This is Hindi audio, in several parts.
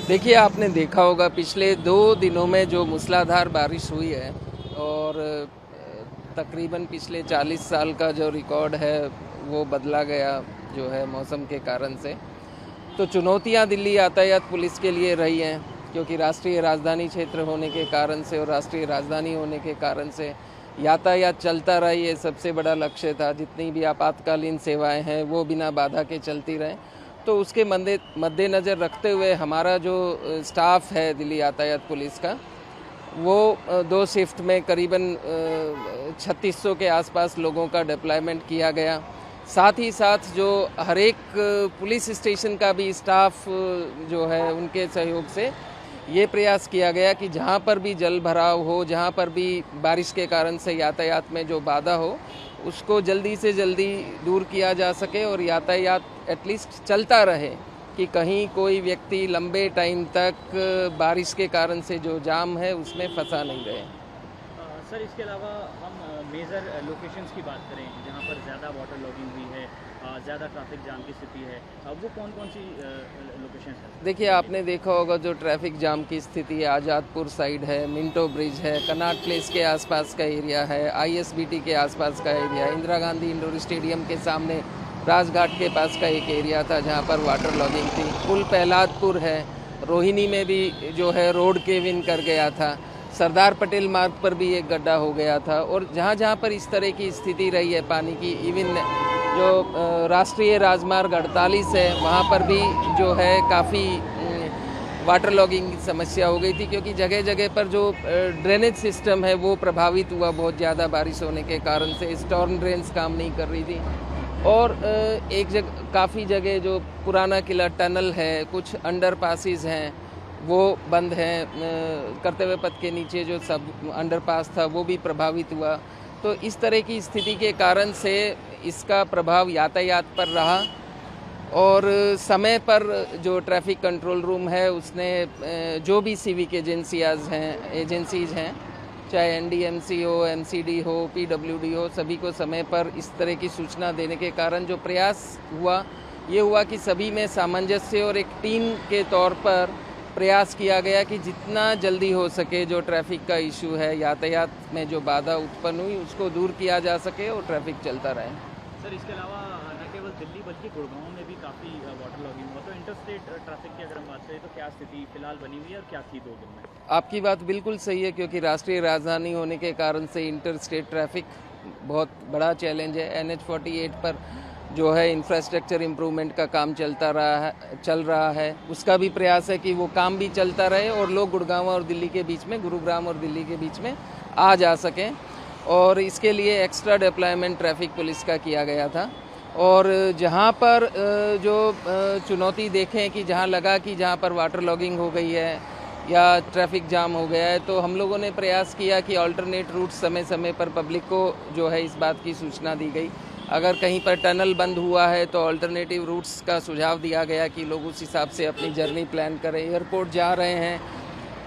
देखिए, आपने देखा होगा पिछले 2 दिनों में जो मूसलाधार बारिश हुई है और तकरीबन पिछले 40 साल का जो रिकॉर्ड है वो बदला गया जो है मौसम के कारण से। तो चुनौतियां दिल्ली यातायात पुलिस के लिए रही हैं, क्योंकि राष्ट्रीय राजधानी क्षेत्र होने के कारण से और राष्ट्रीय राजधानी होने के कारण से यातायात चलता रहा, ये सबसे बड़ा लक्ष्य था। जितनी भी आपातकालीन सेवाएं हैं वो बिना बाधा के चलती रहें। तो उसके मद्देनज़र रखते हुए हमारा जो स्टाफ है दिल्ली यातायात पुलिस का, वो 2 शिफ्ट में करीबन 3600 के आसपास लोगों का डिप्लॉयमेंट किया गया। साथ ही साथ जो हर एक पुलिस स्टेशन का भी स्टाफ जो है उनके सहयोग से ये प्रयास किया गया कि जहाँ पर भी जल भराव हो, जहाँ पर भी बारिश के कारण से यातायात में जो बाधा हो, उसको जल्दी से जल्दी दूर किया जा सके और यातायात एटलीस्ट चलता रहे, कि कहीं कोई व्यक्ति लंबे टाइम तक बारिश के कारण से जो जाम है उसमें फंसा नहीं रहे। सर, इसके अलावा हम मेजर लोकेशंस की बात करें जहाँ पर ज़्यादा वाटर लॉगिंग हुई है, ज़्यादा ट्रैफिक जाम की स्थिति है, वो कौन कौन सी लोकेशंस हैं? देखिए, आपने देखा होगा जो ट्रैफिक जाम की स्थिति है, आज़ादपुर साइड है, मिंटो ब्रिज है, कनॉट प्लेस के आसपास का एरिया है, आईएसबीटी के आसपास का एरिया है, इंदिरा गांधी इंडोर स्टेडियम के सामने राजघाट के पास का एक एरिया था जहां पर वाटर लॉगिंग थी। पुल प्रहलादपुर है, रोहिणी में भी जो है रोड केव इन कर गया था, सरदार पटेल मार्ग पर भी एक गड्ढा हो गया था। और जहाँ जहाँ पर इस तरह की स्थिति रही है पानी की, इवन जो राष्ट्रीय राजमार्ग 48 है वहाँ पर भी जो है काफ़ी वाटर लॉगिंग की समस्या हो गई थी, क्योंकि जगह जगह पर जो ड्रेनेज सिस्टम है वो प्रभावित हुआ बहुत ज़्यादा बारिश होने के कारण से। स्टॉर्म ड्रेन्स काम नहीं कर रही थी और एक जगह काफ़ी जगह जो पुराना किला टनल है, कुछ अंडर पासिस हैं वो बंद हैं। कर्तव्य पथ के नीचे जो सब अंडर पास था वो भी प्रभावित हुआ। तो इस तरह की स्थिति के कारण से इसका प्रभाव यातायात पर रहा और समय पर जो ट्रैफिक कंट्रोल रूम है उसने जो भी सिविक एजेंसीज हैं, चाहे एनडीएमसी हो, एमसीडी हो, पीडब्ल्यूडी हो, सभी को समय पर इस तरह की सूचना देने के कारण जो प्रयास हुआ ये हुआ कि सभी में सामंजस्य और एक टीम के तौर पर प्रयास किया गया कि जितना जल्दी हो सके जो ट्रैफिक का इशू है, यातायात में जो बाधा उत्पन्न हुई उसको दूर किया जा सके और ट्रैफिक चलता रहे। सर, इसके अलावा न केवल दिल्ली बल्कि गुड़गांव में भी काफ़ी वाटर लॉगिंग हुआ। तो इंटरस्टेट ट्रैफिक की अगर हम बात करें तो क्या स्थिति फिलहाल बनी हुई है और क्या थी 2 दिन में? आपकी बात बिल्कुल सही है, क्योंकि राष्ट्रीय राजधानी होने के कारण से इंटर स्टेट ट्रैफिक बहुत बड़ा चैलेंज है। NH-48 पर जो है इंफ्रास्ट्रक्चर इम्प्रूवमेंट का काम चल रहा है, उसका भी प्रयास है कि वो काम भी चलता रहे और लोग गुड़गांव और दिल्ली के बीच में, गुरुग्राम और दिल्ली के बीच में आ जा सकें। और इसके लिए एक्स्ट्रा डिप्लॉयमेंट ट्रैफिक पुलिस का किया गया था। और जहाँ पर जो चुनौती देखें कि जहाँ लगा कि जहाँ पर वाटर लॉगिंग हो गई है या ट्रैफिक जाम हो गया है, तो हम लोगों ने प्रयास किया कि अल्टरनेट रूट समय समय पर पब्लिक को जो है इस बात की सूचना दी गई। अगर कहीं पर टनल बंद हुआ है तो अल्टरनेटिव रूट्स का सुझाव दिया गया कि लोग उस हिसाब से अपनी जर्नी प्लान करें। एयरपोर्ट जा रहे हैं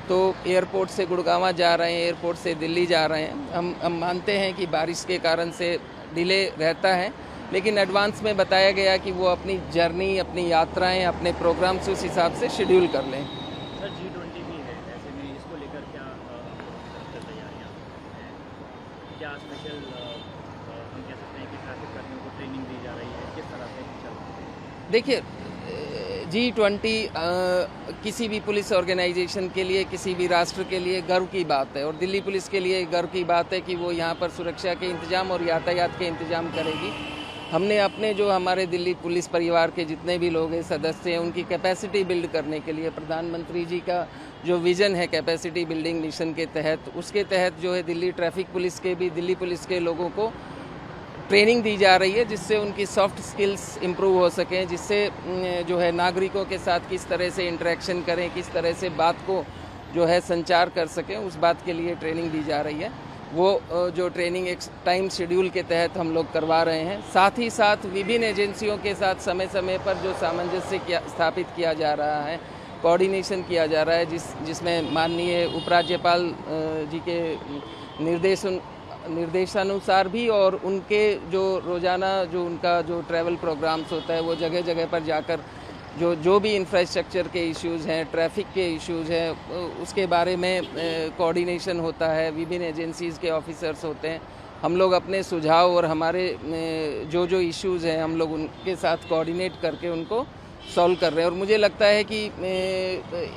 तो एयरपोर्ट से गुड़गांव जा रहे हैं, एयरपोर्ट से दिल्ली जा रहे हैं, हम मानते हैं कि बारिश के कारण से डिले रहता है, लेकिन एडवांस में बताया गया कि वो अपनी जर्नी, अपनी यात्राएं, अपने प्रोग्राम्स उस हिसाब से शेड्यूल कर लें। सर, G20 भी है, ऐसे में इसको लेकर क्या तैयारियाँ हैं? क्या स्पेशल हम कह सकते हैं कि ट्रैफिक कर्मियों को ट्रेनिंग दी जा रही है, किस तरह से चल रहा है? देखिए, G20 किसी भी पुलिस ऑर्गेनाइजेशन के लिए, किसी भी राष्ट्र के लिए गर्व की बात है और दिल्ली पुलिस के लिए गर्व की बात है कि वो यहाँ पर सुरक्षा के इंतजाम और यातायात के इंतजाम करेगी। हमने अपने जो हमारे दिल्ली पुलिस परिवार के जितने भी लोग हैं, सदस्य हैं, उनकी कैपेसिटी बिल्ड करने के लिए प्रधानमंत्री जी का जो विज़न है कैपेसिटी बिल्डिंग मिशन के तहत, उसके तहत जो है दिल्ली ट्रैफिक पुलिस के भी, दिल्ली पुलिस के लोगों को ट्रेनिंग दी जा रही है, जिससे उनकी सॉफ्ट स्किल्स इम्प्रूव हो सकें, जिससे जो है नागरिकों के साथ किस तरह से इंटरेक्शन करें, किस तरह से बात को जो है संचार कर सकें, उस बात के लिए ट्रेनिंग दी जा रही है। वो जो ट्रेनिंग एक टाइम शेड्यूल के तहत हम लोग करवा रहे हैं। साथ ही साथ विभिन्न एजेंसियों के साथ समय समय पर जो सामंजस्य स्थापित किया जा रहा है, कोऑर्डिनेशन किया जा रहा है, जिसमें माननीय उपराज्यपाल जी के निर्देशानुसार भी और उनके जो रोज़ाना जो उनका जो ट्रैवल प्रोग्राम्स होता है वो जगह जगह पर जाकर जो जो भी इंफ्रास्ट्रक्चर के इश्यूज़ हैं, ट्रैफिक के इश्यूज़ हैं, उसके बारे में कोऑर्डिनेशन होता है, विभिन्न एजेंसीज़ के ऑफिसर्स होते हैं। हम लोग अपने सुझाव और हमारे जो जो इश्यूज़ हैं हम लोग उनके साथ कोऑर्डिनेट करके उनको सॉल्व कर रहे हैं। और मुझे लगता है कि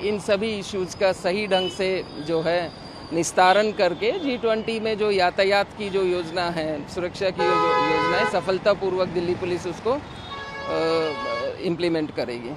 इन सभी इश्यूज़ का सही ढंग से जो है निस्तारण करके G20 में जो यातायात की जो योजना है, सुरक्षा की जो योजना है, सफलतापूर्वक दिल्ली पुलिस उसको इम्प्लीमेंट करेगी।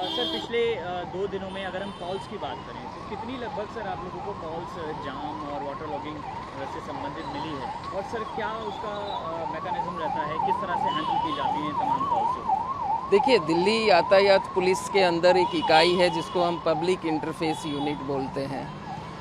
सर पिछले 2 दिनों में अगर हम कॉल्स की बात करें तो कितनी लगभग सर आप लोगों को कॉल्स जाम और वाटर लॉगिंग से संबंधित मिली है, और सर क्या उसका मैकेनिज्म रहता है, किस तरह से हैंडल की जाती हैं तमाम कॉल्स? देखिए, दिल्ली यातायात पुलिस के अंदर एक इकाई है जिसको हम पब्लिक इंटरफेस यूनिट बोलते हैं,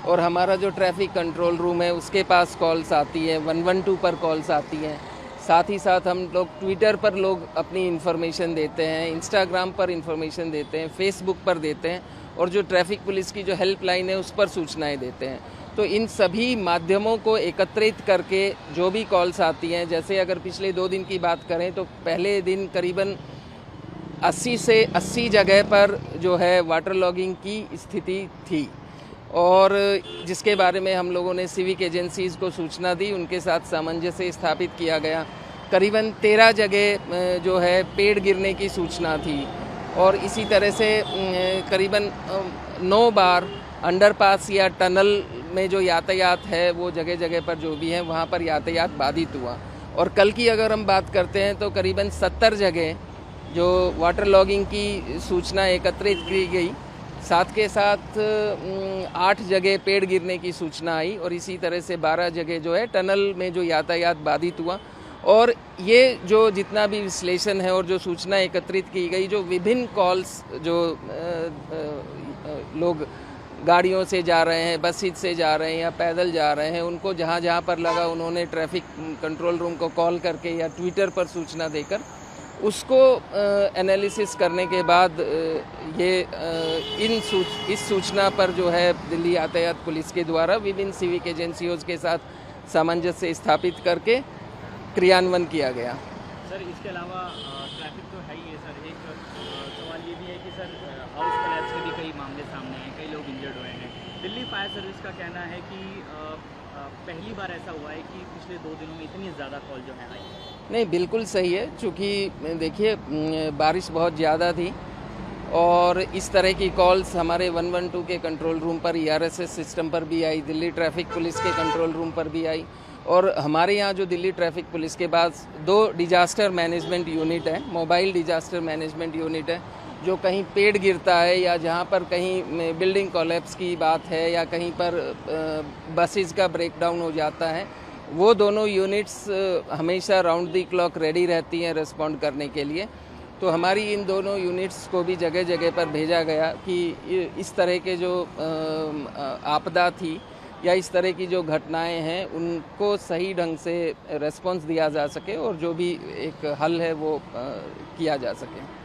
और हमारा जो ट्रैफिक कंट्रोल रूम है उसके पास कॉल्स आती है, 112 पर कॉल्स आती हैं। साथ ही साथ हम लोग ट्विटर पर लोग अपनी इन्फॉर्मेशन देते हैं, इंस्टाग्राम पर इन्फॉर्मेशन देते हैं, फेसबुक पर देते हैं, और जो ट्रैफिक पुलिस की जो हेल्पलाइन है उस पर सूचनाएं देते हैं। तो इन सभी माध्यमों को एकत्रित करके जो भी कॉल्स आती हैं, जैसे अगर पिछले 2 दिन की बात करें तो पहले दिन करीबन 80 से 80 जगह पर जो है वाटर लॉगिंग की स्थिति थी, और जिसके बारे में हम लोगों ने सिविक एजेंसीज़ को सूचना दी, उनके साथ सामंजस्य स्थापित किया गया। करीबन 13 जगह जो है पेड़ गिरने की सूचना थी, और इसी तरह से करीबन 9 बार अंडरपास या टनल में जो यातायात है वो जगह जगह पर जो भी है वहाँ पर यातायात बाधित हुआ। और कल की अगर हम बात करते हैं तो करीबन 70 जगह जो वाटर लॉगिंग की सूचना एकत्रित की गई, साथ के साथ 8 जगह पेड़ गिरने की सूचना आई, और इसी तरह से 12 जगह जो है टनल में जो यातायात बाधित हुआ। और ये जो जितना भी विश्लेषण है और जो सूचना एकत्रित की गई, जो विभिन्न कॉल्स जो लोग गाड़ियों से जा रहे हैं, बसेज से जा रहे हैं या पैदल जा रहे हैं, उनको जहाँ जहाँ पर लगा उन्होंने ट्रैफिक कंट्रोल रूम को कॉल करके या ट्विटर पर सूचना देकर उसको एनालिसिस करने के बाद इस सूचना पर जो है दिल्ली यातायात पुलिस के द्वारा विभिन्न सिविक एजेंसियों के साथ सामंजस्य स्थापित करके क्रियान्वयन किया गया। सर इसके अलावा ट्रैफिक तो है ही है सर, एक सवाल ये भी है कि सर हाउस कोलैप्स के भी कई मामले सामने हैं, कई लोग इंजर्ड हुए हैं। दिल्ली फायर सर्विस का कहना है कि पहली बार ऐसा हुआ है कि पिछले 2 दिनों में इतनी ज़्यादा कॉल जो है आई। नहीं, बिल्कुल सही है, चूँकि देखिए बारिश बहुत ज़्यादा थी और इस तरह की कॉल्स हमारे 112 के कंट्रोल रूम पर, ERSS सिस्टम पर भी आई, दिल्ली ट्रैफिक पुलिस के कंट्रोल रूम पर भी आई, और हमारे यहाँ जो दिल्ली ट्रैफिक पुलिस के पास 2 डिजास्टर मैनेजमेंट यूनिट है, मोबाइल डिजास्टर मैनेजमेंट यूनिट है, जो कहीं पेड़ गिरता है या जहाँ पर कहीं बिल्डिंग कोलैप्स की बात है या कहीं पर बसेस का ब्रेकडाउन हो जाता है, वो दोनों यूनिट्स हमेशा राउंड द क्लॉक रेडी रहती हैं रिस्पॉन्ड करने के लिए। तो हमारी इन दोनों यूनिट्स को भी जगह जगह पर भेजा गया कि इस तरह के जो आपदा थी या इस तरह की जो घटनाएं हैं उनको सही ढंग से रेस्पॉन्स दिया जा सके और जो भी एक हल है वो किया जा सके।